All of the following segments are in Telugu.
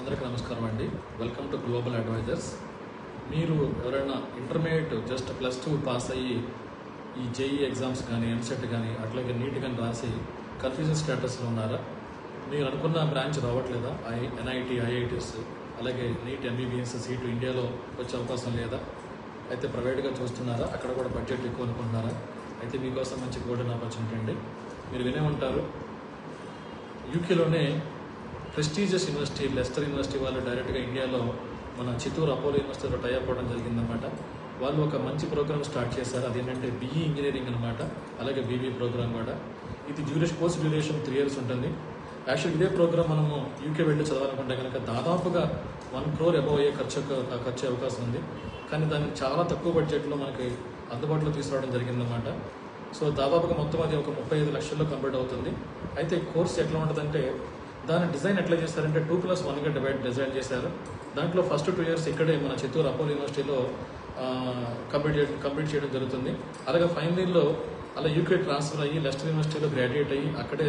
అందరికీ నమస్కారం అండి. Welcome to global advisers. మీరు ఎవరైనా ఇంటర్మీడియట్ జస్ట్ +2 పాస్ అయ్యి ఈ జేఈ ఎగ్జామ్స్ కానీ ఎంసెట్ కానీ అట్లాగే నీట్ కానీ రాసి కన్ఫ్యూజన్ స్టేటస్లో ఉన్నారా? మీరు అనుకున్న బ్రాంచ్ రావట్లేదా? ఎన్ఐటి, ఐఐటీస్ అలాగే నీట్, ఎంబీబీఎస్ సీటు ఇండియాలో వచ్చే అవకాశం లేదా? అయితే ప్రైవేట్గా చూస్తున్నారా? అక్కడ కూడా బడ్జెట్ ఎక్కువ అనుకుంటున్నారా? అయితే మీకోసం మంచి గోల్డెన్ ఆపర్చునిటీ అండి. మీరు వినే ఉంటారు, యూకేలోనే ప్రెస్టీజియస్ యూనివర్సిటీ లెస్టర్ యూనివర్సిటీ వాళ్ళు డైరెక్ట్గా ఇండియాలో మన చిత్తూరు అపోలో యూనివర్సిటీలో టైఅప్ అవ్వడం జరిగిందన్నమాట. వాళ్ళు ఒక మంచి ప్రోగ్రామ్ స్టార్ట్ చేశారు. అదేంటంటే బీఈ ఇంజనీరింగ్ అనమాట. అలాగే బీబీ ప్రోగ్రామ్ కూడా. ఇది కోర్స్ డ్యూరేషన్ 3 years ఉంటుంది. యాక్చువల్ ఇదే ప్రోగ్రామ్ మనము యూకే వెళ్ళి చదవాలనుకుంటే కనుక దాదాపుగా 1 crore అబౌవ్ అయ్యే ఖర్చు అవకాశం ఉంది. కానీ దాన్ని చాలా తక్కువ బడ్జెట్లో మనకి అందుబాటులో తీసుకురావడం జరిగిందన్నమాట. సో దాదాపుగా మొత్తం అది ఒక 35 లక్షల్లో కంప్లీట్ అవుతుంది. అయితే కోర్స్ ఎట్లా ఉంటుందంటే దాని డిజైన్ ఎట్లా చేశారంటే 2+1గా డిజైన్ చేశారు. దాంట్లో ఫస్ట్ 2 years ఇక్కడే మన చిత్తూరు అపోలో యూనివర్సిటీలో కంప్లీట్ చేయడం జరుగుతుంది. అలాగే ఫైనల్ ఇయర్లో అలా యూకే ట్రాన్స్ఫర్ అయ్యి లెస్టర్ యూనివర్సిటీలో గ్రాడ్యుయేట్ అయ్యి అక్కడే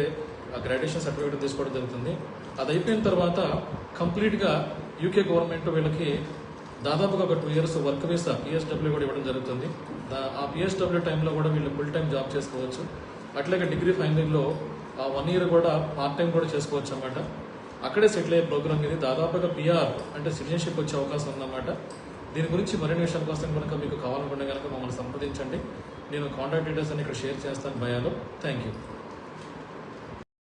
గ్రాడ్యుయేషన్ సర్టిఫికేట్ తీసుకోవడం జరుగుతుంది. అది అయిపోయిన తర్వాత కంప్లీట్గా యూకే గవర్నమెంట్ వీళ్ళకి దాదాపుగా ఒక 2 years వర్క్ వీసా పిఎస్డబ్ల్యూ కూడా ఇవ్వడం జరుగుతుంది. ఆ పిఎస్డబ్ల్యూ టైంలో కూడా వీళ్ళు ఫుల్ టైం జాబ్ చేసుకోవచ్చు. అట్లాగే డిగ్రీ ఫైనల్ ఇయర్లో 1 year కూడా పార్ట్ టైం కూడా చేసుకోవచ్చు అన్నమాట. అక్కడే సెటిల్ అయ్యే ప్రోగ్రామ్ ఇది. దాదాపుగా పిఆర్ అంటే సిటిజన్షిప్ వచ్చే అవకాశం ఉందన్నమాట. దీని గురించి మరిన్ని విషయాల కోసం కనుక మీకు కావాలనుకుంటే కనుక మమ్మల్ని సంప్రదించండి. నేను కాంటాక్ట్ డీటెయిల్స్ అని ఇక్కడ షేర్ చేస్తాను బయాలో. Thank you.